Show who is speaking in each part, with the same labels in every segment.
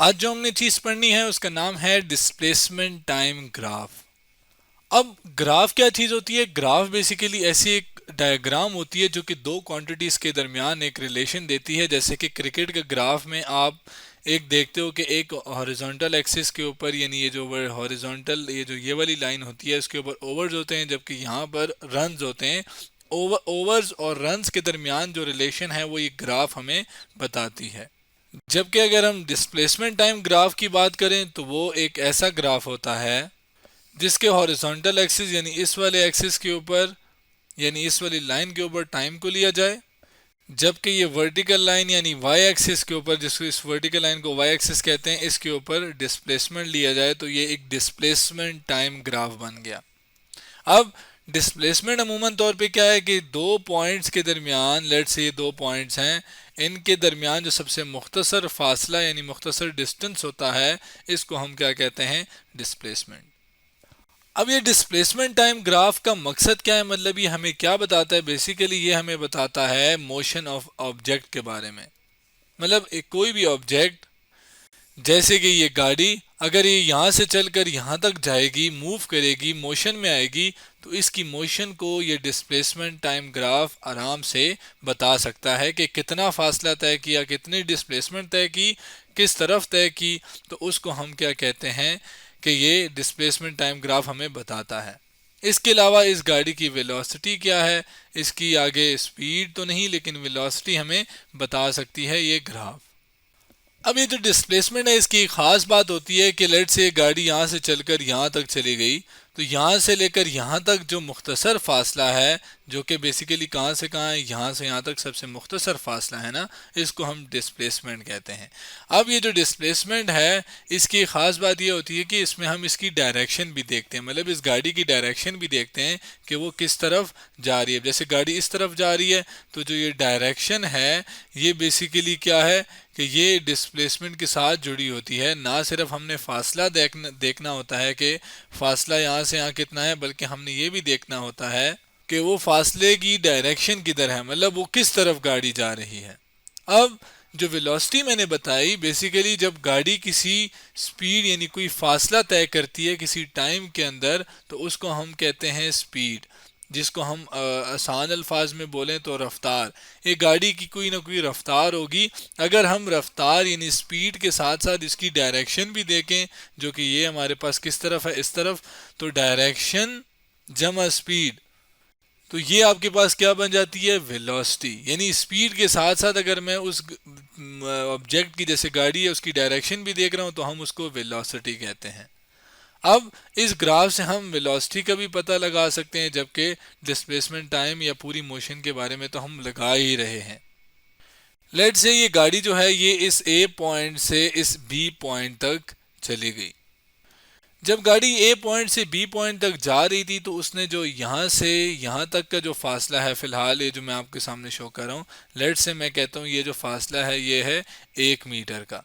Speaker 1: आज जो हमने चीज पढ़नी है उसका नाम है डिस्प्लेसमेंट टाइम ग्राफ। अब ग्राफ क्या चीज होती है? ग्राफ बेसिकली ऐसी एक डायग्राम होती है जो कि दो क्वांटिटीज के दरमियान एक रिलेशन देती है। जैसे कि क्रिकेट के ग्राफ में आप एक देखते हो कि एक हॉरिजॉन्टल एक्सिस के ऊपर, यानी ये जो हॉरिजॉन्टल ये वाली लाइन होती है इसके ऊपर ओवर्स होते हैं, जबकि यहाँ पर रन्स होते हैं। ओवर्स और रन्स के दरमियान जो रिलेशन है वो ये ग्राफ हमें बताती है। जबकि अगर हम डिस्प्लेसमेंट टाइम ग्राफ की बात करें तो वो एक ऐसा ग्राफ होता है जिसके हॉरिजॉन्टल एक्सिस यानी इस वाले एक्सिस के ऊपर, यानी इस वाली लाइन के ऊपर टाइम को लिया जाए, जबकि ये वर्टिकल लाइन यानी वाई एक्सिस के ऊपर, जिसको इस वर्टिकल लाइन को वाई एक्सिस कहते हैं, इसके ऊपर डिस्प्लेसमेंट लिया जाए तो ये एक डिस्प्लेसमेंट टाइम ग्राफ बन गया। अब डिस्प्लेसमेंट अमूमन तौर पे क्या है कि दो पॉइंट्स के दरमियान, लेट से ये दो पॉइंट्स हैं, इनके दरमियान जो सबसे मुख्तसर फासला यानी मुख्तसर डिस्टेंस होता है, इसको हम क्या कहते हैं? डिस्प्लेसमेंट। अब ये डिस्प्लेसमेंट टाइम ग्राफ का मकसद क्या है, मतलब ये हमें क्या बताता है? बेसिकली ये हमें बताता है मोशन ऑफ ऑब्जेक्ट के बारे में। मतलब एक कोई भी ऑब्जेक्ट, जैसे कि ये गाड़ी, अगर ये यहाँ से चलकर यहाँ तक जाएगी, मूव करेगी, मोशन में आएगी, तो इसकी मोशन को ये डिस्प्लेसमेंट टाइम ग्राफ आराम से बता सकता है कि कितना फासला तय किया, कितनी डिस्प्लेसमेंट तय की, किस तरफ तय की। तो उसको हम क्या कहते हैं कि ये डिस्प्लेसमेंट टाइम ग्राफ हमें बताता है। इसके अलावा इस गाड़ी की वेलोसिटी क्या है, इसकी आगे स्पीड तो नहीं लेकिन वेलोसिटी हमें बता सकती है ये ग्राफ। अब ये जो डिस्प्लेसमेंट है इसकी एक खास बात होती है कि लेट से गाड़ी यहाँ से चलकर यहाँ तक चली गई, तो यहाँ से लेकर यहाँ तक जो मुख्तसर फासला है, जो कि बेसिकली कहाँ से कहाँ है, यहाँ से यहाँ तक सबसे मुख्तसर फासला है ना, इसको हम डिस्प्लेसमेंट कहते हैं। अब ये जो डिस्प्लेसमेंट है इसकी ख़ास बात ये होती है कि इसमें हम इसकी डायरेक्शन भी देखते हैं, मतलब इस गाड़ी की डायरेक्शन भी देखते हैं कि वो किस तरफ जा रही है। जैसे गाड़ी इस तरफ जा रही है तो जो ये डायरेक्शन है ये बेसिकली क्या है कि ये डिस्प्लेसमेंट के साथ जुड़ी होती है। ना सिर्फ हमने फासला देखना होता है कि फासला यहाँ से यहाँ कितना है, बल्कि हमने ये भी देखना होता है कि वो फासले की डायरेक्शन किधर है, मतलब वो किस तरफ गाड़ी जा रही है। अब जो वेलोसिटी मैंने बताई, बेसिकली जब गाड़ी किसी स्पीड यानी कोई फासला तय करती है किसी टाइम के अंदर, तो उसको हम कहते हैं स्पीड, जिसको हम आसान अल्फाज में बोलें तो रफ्तार। एक गाड़ी की कोई ना कोई रफ्तार होगी। अगर हम रफ्तार यानी स्पीड के साथ साथ इसकी डायरेक्शन भी देखें, जो कि ये हमारे पास किस तरफ है, इस तरफ, तो डायरेक्शन जमा स्पीड, तो ये आपके पास क्या बन जाती है? वेलोसिटी। यानी स्पीड के साथ साथ अगर मैं उस ऑब्जेक्ट की, जैसे गाड़ी है, उसकी डायरेक्शन भी देख रहा हूं तो हम उसको वेलोसिटी कहते हैं। अब इस ग्राफ से हम वेलोसिटी का भी पता लगा सकते हैं, जबकि डिस्प्लेसमेंट टाइम या पूरी मोशन के बारे में तो हम लगा ही रहे हैं। लेट से ये गाड़ी जो है ये इस ए पॉइंट से इस बी पॉइंट तक चली गई। जब गाड़ी ए पॉइंट से बी पॉइंट तक जा रही थी तो उसने जो यहाँ से यहाँ तक का जो फासला है, फिलहाल ये जो मैं आपके सामने शो कर रहा हूँ, लेट से मैं कहता हूँ ये जो फासला है ये है 1 मीटर का,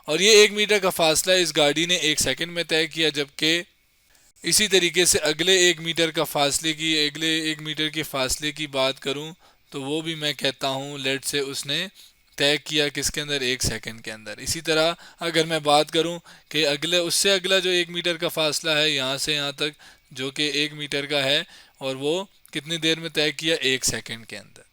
Speaker 1: और ये 1 मीटर का फासला इस गाड़ी ने 1 सेकंड में तय किया। जबकि इसी तरीके से अगले 1 मीटर का फासले की, अगले 1 मीटर के फासले की बात करूँ तो वो भी मैं कहता हूँ लेट से उसने तय किया किसके अंदर? 1 सेकंड के अंदर। इसी तरह अगर मैं बात करूं कि अगले उससे अगला जो 1 मीटर का फासला है यहाँ से यहाँ तक, जो कि 1 मीटर का है, और वो कितनी देर में तय किया? 1 सेकंड के अंदर।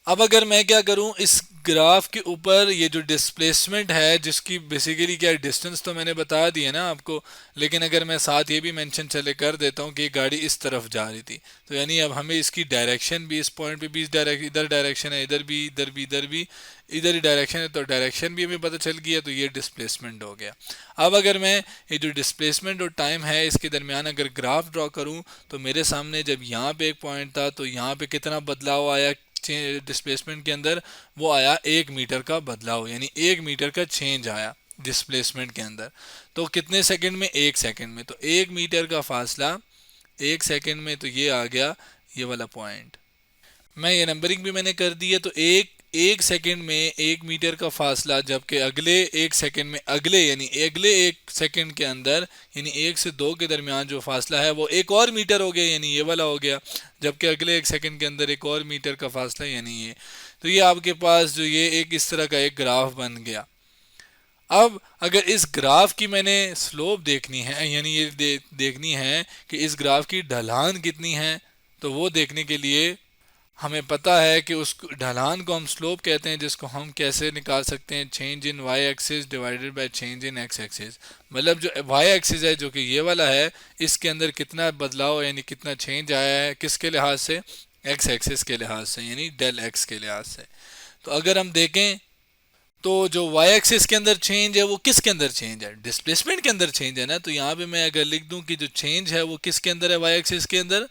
Speaker 1: अब अगर मैं क्या करूं, इस ग्राफ के ऊपर ये जो डिस्प्लेसमेंट है, जिसकी बेसिकली क्या डिस्टेंस तो मैंने बता दी है ना आपको, लेकिन अगर मैं साथ ये भी मेंशन चले कर देता हूं कि गाड़ी इस तरफ जा रही थी, तो यानी अब हमें इसकी डायरेक्शन भी, इस पॉइंट पे भी इधर डायरेक्शन है, इधर भी, इधर भी, इधर भी, इधर ही डायरेक्शन है, तो डायरेक्शन भी हमें पता चल गया, तो ये डिस्प्लेसमेंट हो गया। अब अगर मैं ये जो डिस्प्लेसमेंट और टाइम है इसके दरमियान अगर ग्राफ ड्रॉ करूं, तो मेरे सामने जब यहाँ पे एक पॉइंट था तो यहाँ पे कितना बदलाव आया डिस्प्लेसमेंट के अंदर? वो आया 1 मीटर का बदलाव, यानी 1 मीटर का चेंज आया डिस्प्लेसमेंट के अंदर। तो कितने सेकंड में? 1 सेकंड में। तो 1 मीटर का फासला 1 सेकंड में, तो ये आ गया ये वाला पॉइंट। मैं ये नंबरिंग भी मैंने कर दी है। तो एक सेकंड में 1 मीटर का फासला, जबकि अगले 1 सेकंड में, अगले यानी अगले 1 सेकंड के अंदर, यानी 1 से 2 के दरमियान जो फासला है वो 1 और मीटर हो गया, यानी ये वाला हो गया। जबकि अगले 1 सेकंड के अंदर 1 और मीटर का फासला, यानी ये। तो ये आपके पास जो ये एक इस तरह का एक ग्राफ बन गया। अब अगर इस ग्राफ की मैंने स्लोप देखनी है, यानी ये देखनी है कि इस ग्राफ की ढलान कितनी है, तो वो देखने के लिए हमें पता है कि उस ढलान को हम स्लोप कहते हैं, जिसको हम कैसे निकाल सकते हैं, change in y axis divided by change in x axis. मतलब जो वाई एक्सिस है जो कि ये वाला है, इसके अंदर कितना बदलाव यानी कितना चेंज आया है, किसके लिहाज से, एक्स एक्सिस के लिहाज से, यानी डेल एक्स के लिहाज से। तो अगर हम देखें तो जो वाई एक्सिस के अंदर चेंज है वो किसके अंदर चेंज है, डिस्प्लेसमेंट के अंदर चेंज है ना। तो यहाँ पे मैं अगर लिख दूं कि जो चेंज है वो किसके अंदर है, वाई एक्सिस के अंदर,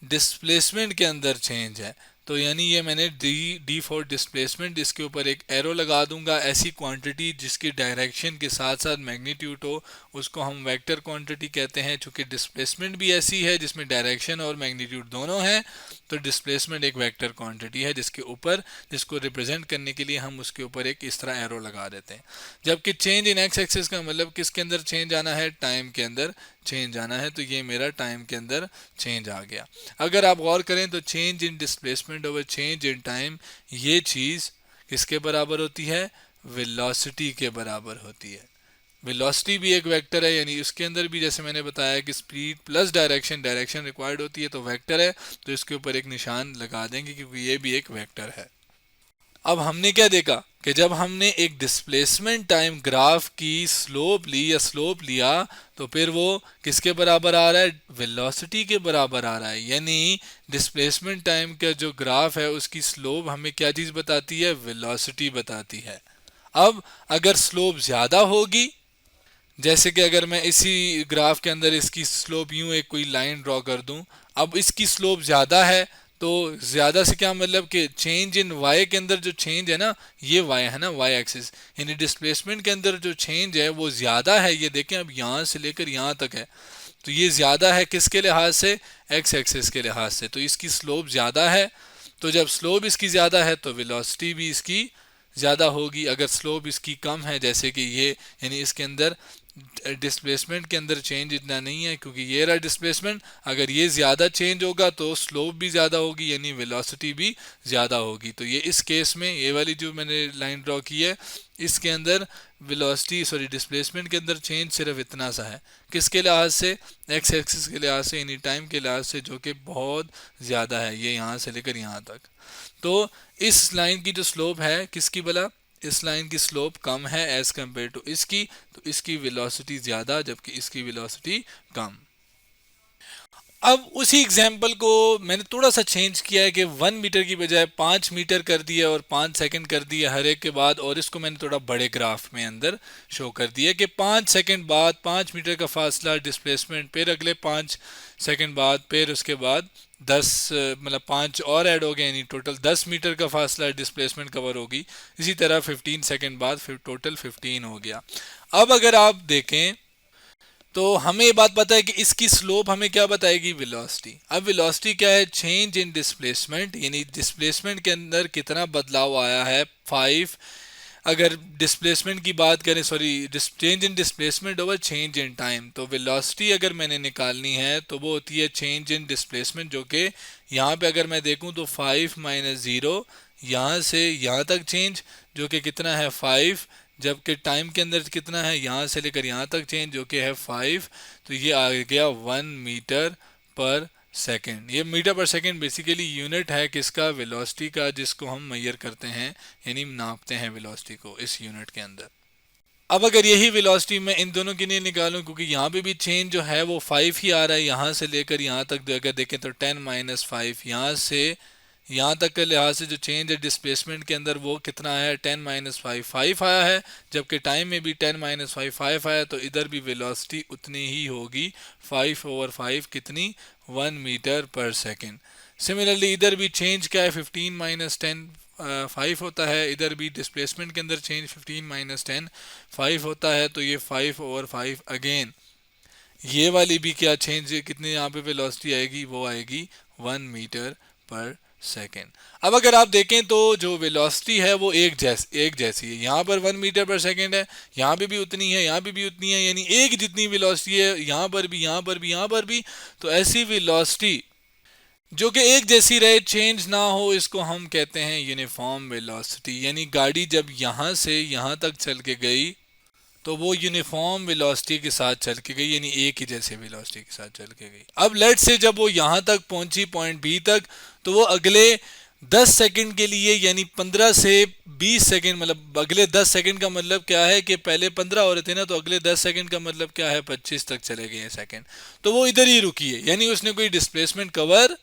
Speaker 1: डिस्प्लेसमेंट के अंदर चेंज है। तो यानी ये मैंने डी फॉर डिस्प्लेसमेंट, इसके ऊपर एक एरो लगा दूंगा। ऐसी क्वांटिटी जिसकी डायरेक्शन के साथ साथ मैग्नीट्यूड हो उसको हम वेक्टर क्वांटिटी कहते हैं। चूंकि डिस्प्लेसमेंट भी ऐसी है जिसमें डायरेक्शन और मैग्नीट्यूड दोनों हैं, तो डिस्प्लेसमेंट एक वेक्टर क्वांटिटी है जिसके ऊपर, जिसको रिप्रेजेंट करने के लिए हम उसके ऊपर एक इस तरह एरो लगा देते हैं। जबकि चेंज इन एक्स एक्सिस का मतलब किसके अंदर चेंज आना है, टाइम के अंदर चेंज आना है। तो ये मेरा टाइम के अंदर चेंज आ गया। अगर आप गौर करें तो change in displacement over change in time, ये चीज़ किसके बराबर होती है, वेलोसिटी के बराबर होती है। वेलोसिटी भी एक वेक्टर है, यानी उसके अंदर भी जैसे मैंने बताया कि speed plus direction, direction required होती है तो वेक्टर है, तो इसके ऊपर एक निशान लगा देंगे क्योंकि ये भी एक वेक्टर है। अब हमने क्या देखा कि जब हमने एक डिस्प्लेसमेंट टाइम ग्राफ की स्लोप ली या स्लोप लिया, तो फिर वो किसके बराबर आ रहा है, वेलोसिटी के बराबर आ रहा है। यानी डिस्प्लेसमेंट टाइम का जो ग्राफ है उसकी स्लोप हमें क्या चीज़ बताती है, वेलोसिटी बताती है। अब अगर स्लोप ज़्यादा होगी, जैसे कि अगर मैं इसी ग्राफ के अंदर इसकी स्लोप यूं एक कोई लाइन ड्रॉ कर दूं, अब इसकी स्लोप ज़्यादा है, तो ज़्यादा से क्या मतलब कि चेंज इन वाई के अंदर जो चेंज है ना, ये वाई है ना, वाई एक्सिस, यानी डिस्प्लेसमेंट के अंदर जो चेंज है वो ज़्यादा है। ये देखें अब यहाँ से लेकर यहाँ तक है, तो ये ज़्यादा है किसके लिहाज से, एक्स एक्सिस के लिहाज से, तो इसकी स्लोप ज़्यादा है। तो जब स्लोप इसकी ज़्यादा है तो वेलोसिटी भी इसकी ज़्यादा होगी। अगर स्लोप इसकी कम है, जैसे कि ये, यानी इसके अंदर डिस्प्लेसमेंट के अंदर चेंज इतना नहीं है क्योंकि ये रहा डिस्प्लेसमेंट, अगर ये ज़्यादा चेंज होगा तो स्लोप भी ज़्यादा होगी यानी वेलोसिटी भी ज़्यादा होगी। तो ये इस केस में ये वाली जो मैंने लाइन ड्रॉ की है इसके अंदर वेलोसिटी डिस्प्लेसमेंट के अंदर चेंज सिर्फ इतना सा है, किसके लिहाज से, एक्स एक्सिस के लिहाज से, यानी टाइम के लिहाज से, जो कि बहुत ज़्यादा है, ये यहाँ से लेकर यहाँ तक। तो इस लाइन की जो स्लोप है किसकी भला, इस लाइन की स्लोप कम है एज कम्पेयर टू इसकी, तो इसकी वेलोसिटी ज़्यादा जबकि इसकी वेलोसिटी कम। अब उसी एग्जाम्पल को मैंने थोड़ा सा चेंज किया है कि 1 मीटर की बजाय 5 मीटर कर दिया और 5 सेकंड कर दिया हर एक के बाद, और इसको मैंने थोड़ा बड़े ग्राफ में अंदर शो कर दिया कि 5 सेकंड बाद 5 मीटर का फासला डिस्प्लेसमेंट, फिर अगले 5 सेकंड बाद, फिर उसके बाद 10 मतलब 5 और ऐड हो गए, यानी टोटल 10 मीटर का फासला डिस्प्लेसमेंट कवर होगी। इसी तरह 15 सेकंड बाद फिर टोटल 15 हो गया। अब अगर आप देखें तो हमें ये बात पता है कि इसकी स्लोप हमें क्या बताएगी, वेलोसिटी। अब वेलोसिटी क्या है, चेंज इन डिस्प्लेसमेंट, यानी डिस्प्लेसमेंट के अंदर कितना बदलाव आया है 5। अगर डिस्प्लेसमेंट की बात करें, change in displacement over change in time, तो वेलोसिटी अगर मैंने निकालनी है तो वो होती है चेंज इन डिस्प्लेसमेंट, जो कि यहाँ पे अगर मैं देखूँ तो 5 - 0, यहाँ से यहाँ तक चेंज जो कि कितना है 5, जबकि टाइम के अंदर कितना है, यहाँ से लेकर यहाँ तक चेंज जो कि है 5। तो ये आ गया 1 मीटर पर सेकेंड। ये मीटर पर सेकेंड बेसिकली यूनिट है किसका, वेलोसिटी का, जिसको हम मेजर करते हैं यानी नापते हैं वेलोसिटी को इस यूनिट के अंदर। अब अगर यही वेलोसिटी मैं इन दोनों के लिए निकालूं, क्योंकि यहाँ पे भी चेंज जो है वो 5 ही आ रहा है, यहाँ से लेकर यहाँ तक अगर देखें तो 10 - 5, यहाँ से यहाँ तक के लिहाज से जो चेंज है डिस्प्लेसमेंट के अंदर वो कितना है, 10 - 5 5 आया है, जबकि टाइम में भी 10 - 5 5 आया, तो इधर भी वेलोसिटी उतनी ही होगी 5/5 कितनी, 1 मीटर पर सेकेंड। सिमिलरली इधर भी चेंज क्या है, 15 - 10 5 होता है, इधर भी डिस्प्लेसमेंट के अंदर चेंज 15 - 10 5 होता है, तो ये 5/5 अगेन। ये वाली भी क्या चेंज कितनी यहाँ पे वेलोसिटी आएगी, वो आएगी 1 मीटर पर सेकेंड। अब अगर आप देखें तो जो वेलोसिटी है वो एक जैसी है, यहाँ पर 1 मीटर पर सेकेंड है, यहाँ पे भी उतनी है, यहाँ पे भी उतनी है, यानी एक जितनी वेलोसिटी है यहाँ पर भी, यहाँ पर भी, यहाँ पर भी। तो ऐसी वेलोसिटी जो कि एक जैसी रहे, चेंज ना हो, इसको हम कहते हैं यूनिफॉर्म वेलोसिटी। यानी गाड़ी जब यहाँ से यहाँ तक चल के गई तो वो यूनिफॉर्म वेलोसिटी के साथ चल के गई, यानी एक ही जैसे वेलोसिटी के साथ चल के गई। अब लेट से जब वो यहाँ तक पहुंची पॉइंट बी तक, तो वो अगले 10 सेकंड के लिए, यानी 15 से 20 सेकंड, मतलब अगले 10 सेकंड का मतलब क्या है कि पहले 15 हो रहे थे ना, तो अगले 10 सेकंड का मतलब क्या है, 25 तक चले गए सेकंड। तो वो इधर ही रुकी है, यानी उसने कोई डिस्प्लेसमेंट कवर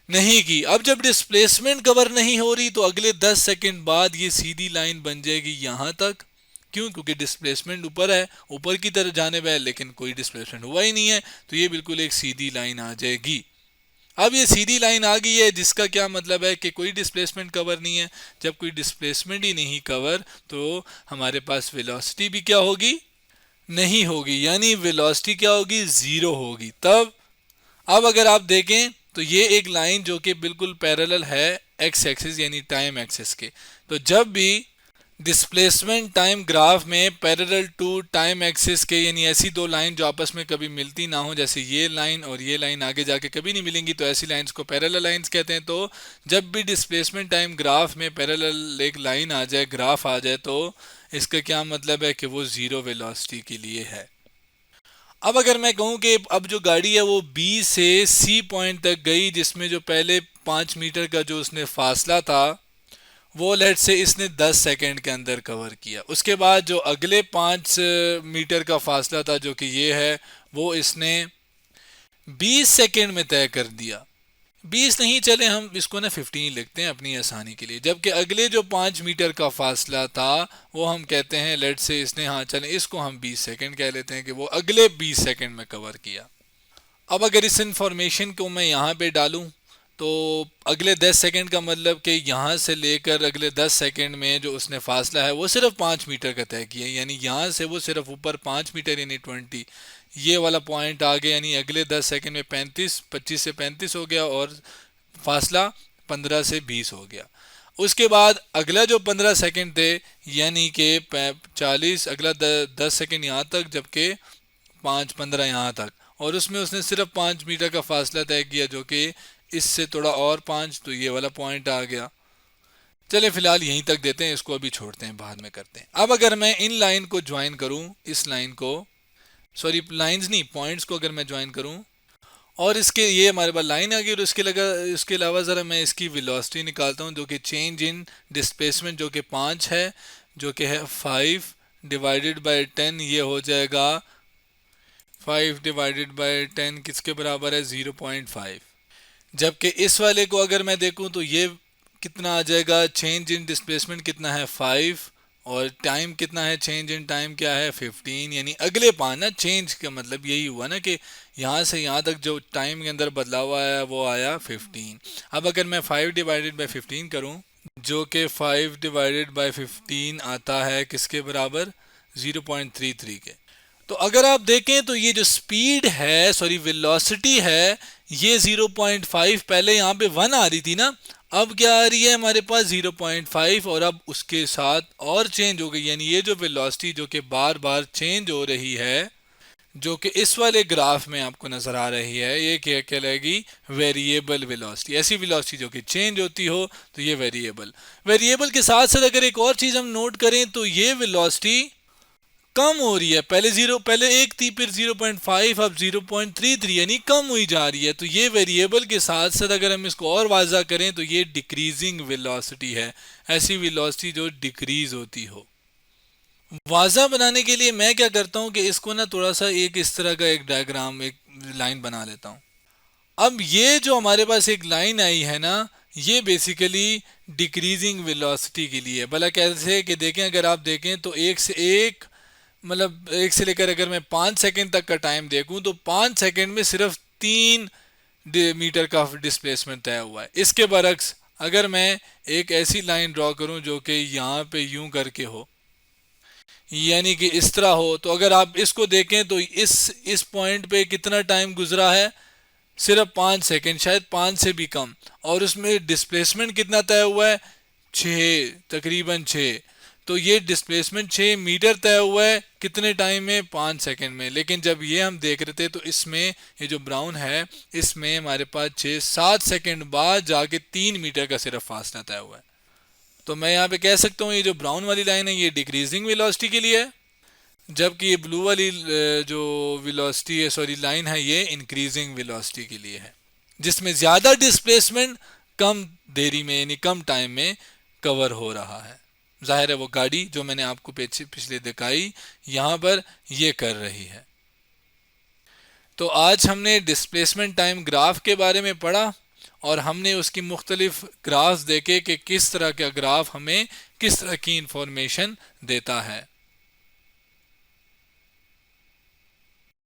Speaker 1: नहीं की। अब जब डिस्प्लेसमेंट कवर नहीं हो रही, तो अगले 10 सेकंड बाद ये सीधी लाइन बन जाएगी यहाँ तक। क्यों? क्योंकि डिस्प्लेसमेंट ऊपर है, ऊपर की तरफ जाने है, लेकिन कोई डिस्प्लेसमेंट हुआ ही नहीं है, तो ये बिल्कुल एक सीधी लाइन आ जाएगी। अब ये सीधी लाइन आ गई है, जिसका क्या मतलब है कि कोई डिस्प्लेसमेंट कवर नहीं है। जब कोई डिस्प्लेसमेंट ही नहीं कवर, तो हमारे पास वेलोसिटी भी क्या होगी, नहीं होगी, यानी वेलोसिटी क्या होगी, जीरो होगी। तब अब अगर आप देखें तो ये एक लाइन जो कि बिल्कुल पैरेलल है एक्स एक्सिस यानी टाइम एक्सिस के। तो जब भी डिस्प्लेसमेंट टाइम ग्राफ में पैरेलल टू टाइम एक्सिस के, यानी ऐसी दो लाइन जो आपस में कभी मिलती ना हो, जैसे ये लाइन और ये लाइन आगे जाके कभी नहीं मिलेंगी, तो ऐसी लाइंस को पैरेलल लाइंस कहते हैं। तो जब भी डिस्प्लेसमेंट टाइम ग्राफ में पैरेलल एक लाइन आ जाए, ग्राफ आ जाए, तो इसका क्या मतलब है कि वो जीरो वेलोसिटी के लिए है। अब अगर मैं कहूं कि अब जो गाड़ी है वो बी से सी पॉइंट तक गई, जिसमें जो पहले 5 मीटर का जो उसने फासला था, वो लेट से इसने 10 सेकंड के अंदर कवर किया। उसके बाद जो अगले 5 मीटर का फासला था, जो कि ये है, वो इसने 20 सेकंड में तय कर दिया। 20 नहीं, चले हम इसको ना 15 लिखते हैं अपनी आसानी के लिए। जबकि अगले जो 5 मीटर का फासला था, वो हम कहते हैं लेट से इसने, हाँ चलें इसको हम 20 सेकंड कह लेते हैं कि वो अगले 20 सेकंड में कवर किया। अब अगर इस इंफॉर्मेशन को मैं यहाँ पे डालूं, तो अगले 10 सेकंड का मतलब कि यहाँ से लेकर अगले 10 सेकंड में जो उसने फासला है वो सिर्फ 5 मीटर का तय किया, यानी यहाँ से वो सिर्फ ऊपर 5 मीटर यानी 20, ये वाला पॉइंट आ गया, यानी अगले 10 सेकंड में 25 से 35 हो गया और फासला 15 से 20 हो गया। उसके बाद अगला जो 15 सेकंड थे, यानी कि 40, अगला 10 सेकंड यहाँ तक, जबकि 15 यहाँ तक, और उसमें उसने सिर्फ 5 मीटर का फासला तय किया, जो कि इससे थोड़ा और 5, तो ये वाला पॉइंट आ गया। चले फिलहाल यहीं तक देते हैं, इसको अभी छोड़ते हैं, बाद में करते हैं। अब अगर मैं इन लाइन को ज्वाइन करूं, इस लाइन को, सॉरी लाइंस नहीं, पॉइंट्स को अगर मैं ज्वाइन करूं, और इसके ये हमारे पास लाइन आ गई, और इसके अलावा ज़रा मैं इसकी वेलोसिटी निकालता हूं, जो कि चेंज इन डिस्प्लेसमेंट जो कि 5 है, जो कि है 5 डिवाइडेड बाय 10, ये हो जाएगा 5 डिवाइडेड बाय 10 किसके बराबर है, 0.5। जबकि इस वाले को अगर मैं देखूं, तो ये कितना आ जाएगा, चेंज इन डिस्प्लेसमेंट कितना है 5, और टाइम कितना है, चेंज इन टाइम क्या है 15, यानी अगले 5 ना, चेंज का मतलब यही हुआ ना कि यहाँ से यहाँ तक जो टाइम के अंदर बदलाव आया वो आया 15। अब अगर मैं 5 डिवाइडेड बाई 15 करूँ, जो कि 5 डिवाइडेड बाई 15 आता है किसके बराबर, 0.33 के। तो अगर आप देखें तो ये जो स्पीड है, सॉरी वेलोसिटी है, ये 0.5, पहले यहाँ पे 1 आ रही थी ना, अब क्या आ रही है हमारे पास 0.5, और अब उसके साथ और चेंज हो गई, यानी ये जो वेलोसिटी जो कि बार बार चेंज हो रही है, जो कि इस वाले ग्राफ में आपको नजर आ रही है, ये क्या कहलाएगी, वेरिएबल वेलोसिटी। ऐसी वेलोसिटी जो कि चेंज होती हो, तो ये वेरिएबल के साथ साथ अगर एक और चीज हम नोट करें, तो ये वेलोसिटी कम हो रही है। पहले 1 थी, फिर 0.5, अब 0.33, यानी कम हुई जा रही है। तो ये वेरिएबल के साथ साथ अगर हम इसको और वाज़ा करें, तो ये डिक्रीजिंग वेलोसिटी है, ऐसी वेलोसिटी जो डिक्रीज होती हो। वाज़ा बनाने के लिए मैं क्या करता हूँ कि इसको ना थोड़ा सा एक इस तरह का एक डायग्राम, एक लाइन बना लेता हूँ। अब ये जो हमारे पास एक लाइन आई है ना, ये बेसिकली डिक्रीजिंग वेलोसिटी के लिए। भला कैसे कि देखें, अगर आप देखें तो एक से एक, मतलब एक से लेकर अगर मैं 5 सेकंड तक का टाइम देखूं, तो 5 सेकंड में सिर्फ 3 मीटर का डिस्प्लेसमेंट तय हुआ है। इसके बरक्स अगर मैं एक ऐसी लाइन ड्रॉ करूं जो कि यहाँ पे यूं करके हो, यानी कि इस तरह हो, तो अगर आप इसको देखें तो इस पॉइंट पे कितना टाइम गुजरा है, सिर्फ 5 सेकंड, शायद 5 से भी कम, और उसमें डिस्प्लेसमेंट कितना तय हुआ है, 6, तकरीबन 6। तो ये डिस्प्लेसमेंट 6 मीटर तय हुआ है कितने टाइम में, 5 सेकंड में। लेकिन जब ये हम देख रहे थे, तो इसमें ये जो ब्राउन है, इसमें हमारे पास 6-7 सेकंड बाद जाके 3 मीटर का सिर्फ फासला तय हुआ है। तो मैं यहाँ पे कह सकता हूँ ये जो ब्राउन वाली लाइन है, ये डिक्रीजिंग वेलोसिटी के लिए है, जबकि ये ब्लू वाली जो वेलोसिटी है, सॉरी लाइन है, ये इंक्रीजिंग वेलोसिटी के लिए है, जिसमें ज़्यादा डिस्प्लेसमेंट कम देरी में यानी कम टाइम में कवर हो रहा है। जाहिर है वो गाड़ी जो मैंने आपको पिछले दिखाई यहाँ पर ये कर रही है। तो आज हमने डिस्प्लेसमेंट टाइम ग्राफ के बारे में पढ़ा और हमने उसकी मुख्तलिफ ग्राफ्स देखे कि किस तरह का ग्राफ हमें किस तरह की इंफॉर्मेशन देता है।